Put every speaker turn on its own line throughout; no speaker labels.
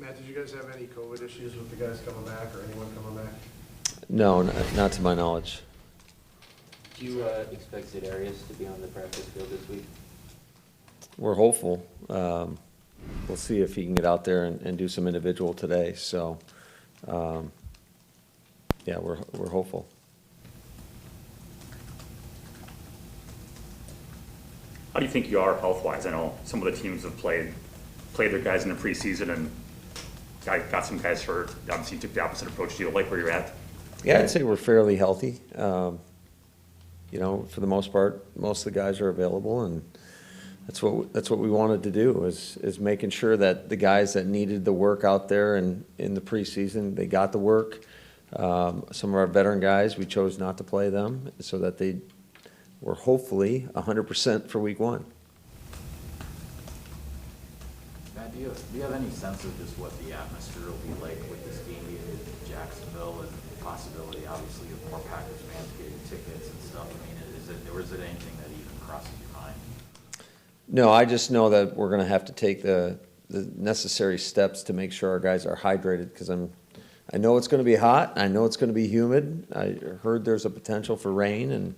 Matt, did you guys have any COVID issues with the guys coming back or anyone coming back?
No, not to my knowledge.
Do you expect Sid Arias to be on the practice field this week?
We're hopeful. We'll see if he can get out there and do some individual today. So, yeah, we're hopeful.
How do you think you are health-wise? I know some of the teams have played their guys in the preseason and got some guys hurt. Obviously, you took the opposite approach. Do you like where you're at?
Yeah, I'd say we're fairly healthy. You know, for the most part, most of the guys are available, and that's what we wanted to do is making sure that the guys that needed the work out there and in the preseason, they got the work. Some of our veteran guys, we chose not to play them so that they were hopefully 100% for week one.
Matt, do you have any sense of just what the atmosphere will be like with this game being in Jacksonville and the possibility, obviously, of more Packers fans getting tickets and stuff? I mean, is it anything that even crosses your mind?
No, I just know that we're going to have to take the necessary steps to make sure our guys are hydrated because I know it's going to be hot. I know it's going to be humid. I heard there's a potential for rain, and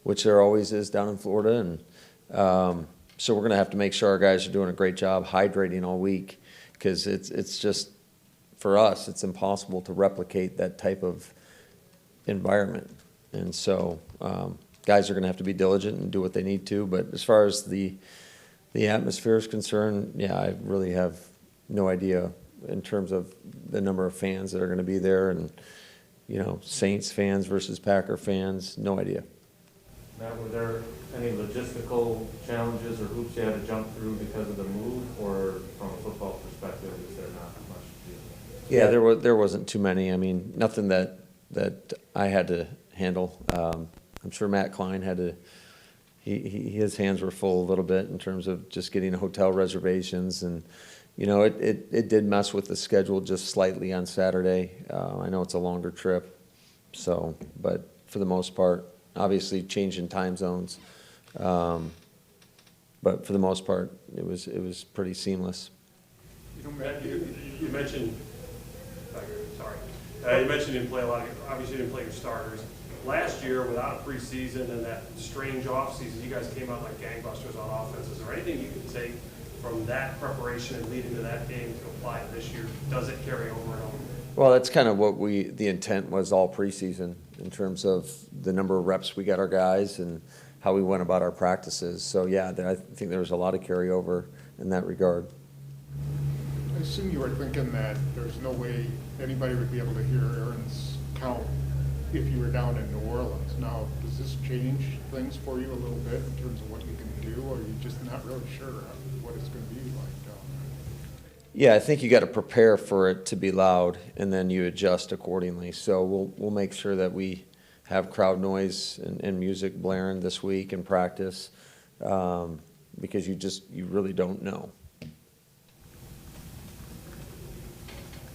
which there always is down in Florida. And so we're going to have to make sure our guys are doing a great job hydrating all week because it's just, for us, it's impossible to replicate that type of environment. And so guys are going to have to be diligent and do what they need to. But as far as the atmosphere is concerned, yeah, I really have no idea in terms of the number of fans that are going to be there and, you know, Saints fans versus Packer fans, no idea.
Matt, were there any logistical challenges or hoops you had to jump through because of the move, or from a football perspective, is there not much to do?
Yeah, there wasn't too many. I mean, nothing that I had to handle. I'm sure Matt Klein had to. His hands were full a little bit in terms of just getting hotel reservations, and you know, it did mess with the schedule just slightly on Saturday. I know it's a longer trip, so but for the most part. Obviously, changing time zones, but for the most part, it was pretty seamless.
You know, Matt, you mentioned. You mentioned you didn't play a lot. Obviously, you didn't play your starters last year without a preseason and that strange offseason. You guys came out like gangbusters on offense. Is there anything you can take from that preparation and leading to that game to apply to this year? Does it carry over and over?
Well, that's kind of what the intent was all preseason in terms of the number of reps we got our guys and how we went about our practices. So, yeah, I think there was a lot of carryover in that regard.
I assume you were thinking that there's no way anybody would be able to hear Aaron's count if you were down in New Orleans. Now, does this change things for you a little bit in terms of what you can do, or are you just not really sure what it's going to be like down there?
Yeah, I think you got to prepare for it to be loud, and then you adjust accordingly. So we'll make sure that we have crowd noise and music blaring this week in practice, because you really don't know.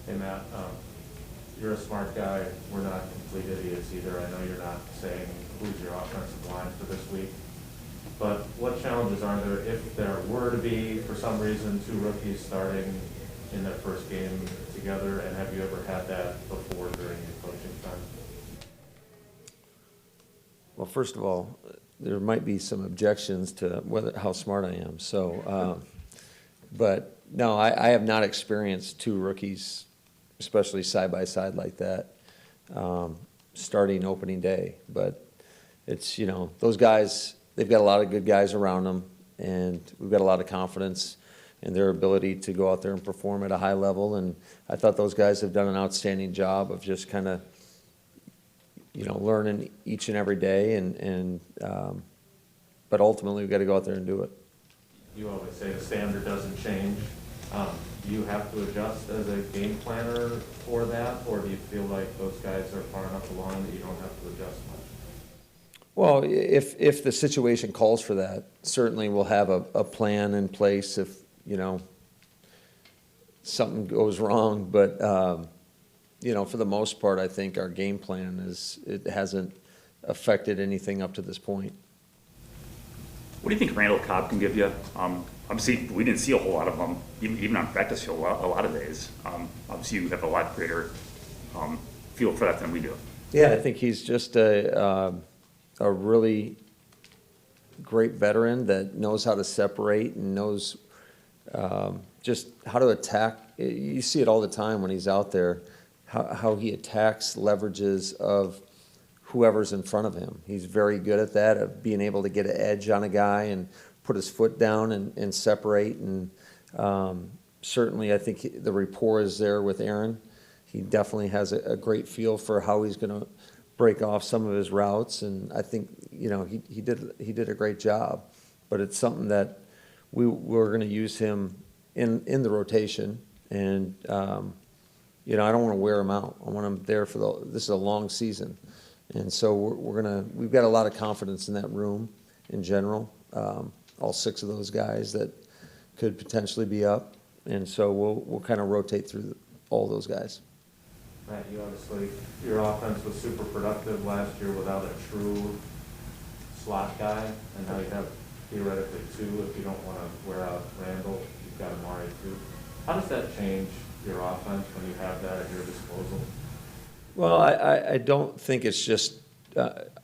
Hey Matt, you're a smart guy. We're not complete idiots either. I know you're not saying who's your offensive line for this week, but what challenges are there if there were to be, for some reason, two rookies starting in their first game together, and have you ever had that before during your coaching time?
Well, first of all, there might be some objections to how smart I am. So, but no, I have not experienced two rookies, especially side by side like that, starting opening day. But it's, you know, those guys, they've got a lot of good guys around them, and we've got a lot of confidence in their ability to go out there and perform at a high level. And I thought those guys have done an outstanding job of just kind of, you know, learning each and every day. But ultimately, we've got to go out there and do it.
You always say the standard doesn't change. Do you have to adjust as a game planner for that, or do you feel like those guys are far enough along that you don't have to adjust much?
Well, if the situation calls for that, certainly we'll have a plan in place if, you know, something goes wrong. But, you know, for the most part, I think our game plan it hasn't affected anything up to this point.
What do you think Randall Cobb can give you? Obviously, we didn't see a whole lot of them, even on practice field, a lot of days. Obviously, you have a lot greater feel for that than we do.
Yeah, I think he's just a really great veteran that knows how to separate and knows just how to attack. You see it all the time when he's out there, how he attacks leverages of whoever's in front of him. He's very good at that, of being able to get an edge on a guy and put his foot down and separate. And certainly I think the rapport is there with Aaron. He definitely has a great feel for how he's going to break off some of his routes. And I think, he did a great job. But it's something that we're going to use him in the rotation. And, I don't want to wear him out. I want him there this is a long season. And so we've got a lot of confidence in that room in general. All 6 of those guys that could potentially be up. And so we'll kind of rotate through all those guys.
Matt, your offense was super productive last year without a true slot guy, and now you have theoretically 2 if you don't want to wear out Randall. You've got Amari too. How does that change your offense when you have that at your disposal?
Well, I don't think it's just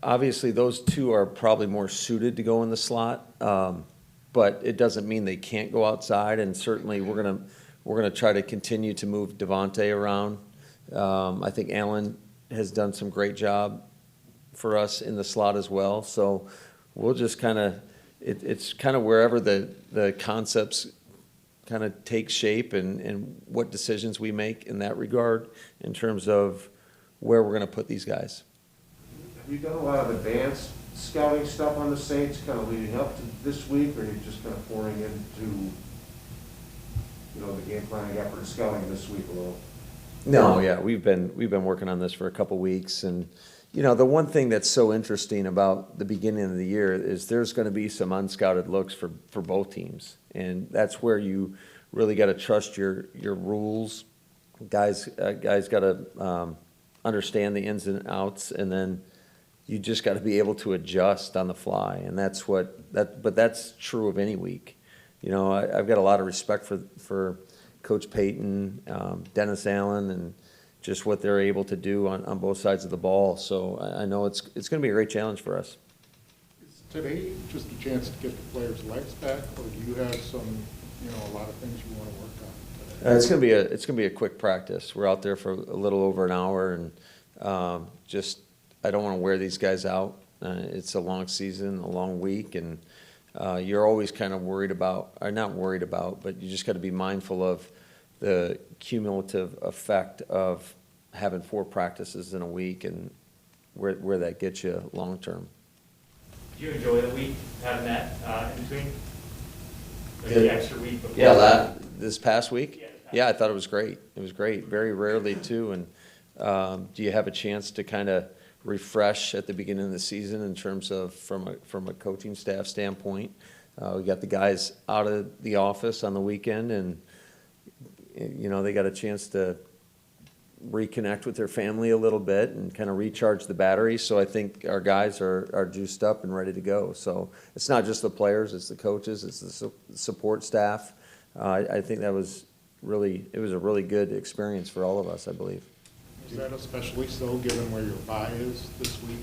obviously those 2 are probably more suited to go in the slot, but it doesn't mean they can't go outside. And certainly we're gonna try to continue to move Devontae around. I think Allen has done some great job for us in the slot as well. So we'll just it's kind of wherever the concepts kind of take shape and what decisions we make in that regard in terms of where we're going to put these guys.
Have you done a lot of advanced scouting stuff on the Saints kind of leading up to this week, or are you just kind of pouring into, the game planning effort scouting this week a little?
No, yeah, we've been working on this for a couple weeks, and the one thing that's so interesting about the beginning of the year is there's going to be some unscouted looks for both teams, and that's where you really got to trust your rules. Guys got to understand the ins and outs, and then you just got to be able to adjust on the fly, and but that's true of any week. I've got a lot of respect for Coach Payton, Dennis Allen, and just what they're able to do on both sides of the ball. So I know it's going to be a great challenge for us.
Is today just a chance to get the players' legs back, or do you have some, a lot of things you want to work on today?
It's gonna be a quick practice. We're out there for a little over an hour, and I don't want to wear these guys out. It's a long season, a long week, and you're always kind of worried about, or not worried about, but you just got to be mindful of the cumulative effect of having 4 practices in a week and where that gets you long term.
Do you enjoy the week, having that in between? The extra week before?
Yeah, this past week? Yeah, I thought it was great. It was great. Very rarely, too. And do you have a chance to kind of refresh at the beginning of the season in terms of from a coaching staff standpoint? We got the guys out of the office on the weekend, and they got a chance to reconnect with their family a little bit and kind of recharge the battery. So I think our guys are juiced up and ready to go. So it's not just the players, it's the coaches, it's the support staff. I think it was a really good experience for all of us, I believe.
Is that especially so, given where your bye is this week,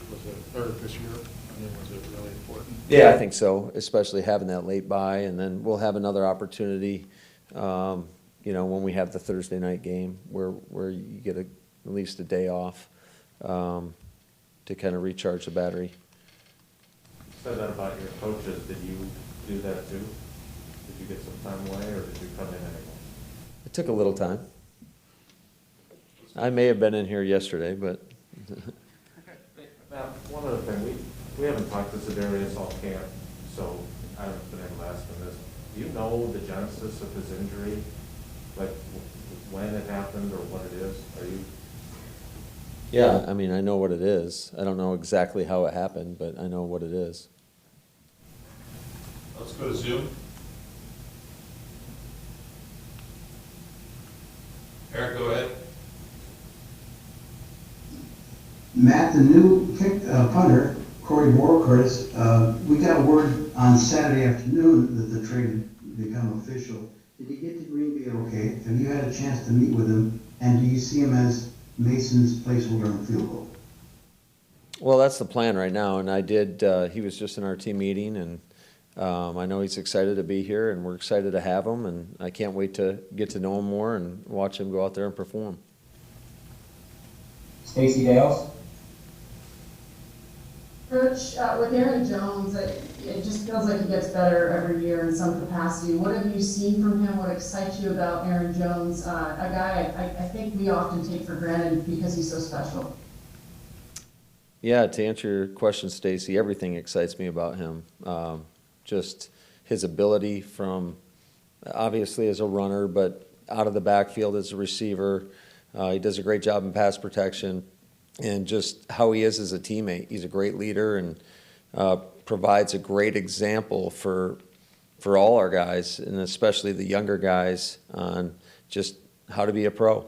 or this year? I mean, was it really important?
Yeah, I think so, especially having that late bye, and then we'll have another opportunity, when we have the Thursday night game, where you get at least a day off to kind of recharge the battery.
You said that about your coaches. Did you do that too? Did you get some time away, or did you come in anymore?
It took a little time. I may have been in here yesterday, but
Now, one other thing, we haven't talked to Zedarius all camp, so I haven't been able to ask him this. Do you know the genesis of his injury? Like when it happened or what it is?
yeah, I mean, I know what it is. I don't know exactly how it happened, but I know what it is.
Let's go to Zoom. Eric, go ahead.
Matt, the new punter, Corey Morrow, we got word On Saturday afternoon, that the trade had become official. Did he get to Green Bay okay? Have you had a chance to meet with him? And do you see him as Mason's placeholder on the field goal?
Well, that's the plan right now, and I did, he was just in our team meeting, and I know he's excited to be here, and we're excited to have him, and I can't wait to get to know him more and watch him go out there and perform.
Stacey Dales?
Coach, with Aaron Jones, it just feels like he gets better every year in some capacity. What have you seen from him? What excites you about Aaron Jones? A guy I think we often take for granted because he's so special.
Yeah, to answer your question, Stacy, everything excites me about him. Just his ability from, obviously as a runner, but out of the backfield as a receiver. He does a great job in pass protection, and just how he is as a teammate. He's a great leader and provides a great example for all our guys, and especially the younger guys, on just how to be a pro.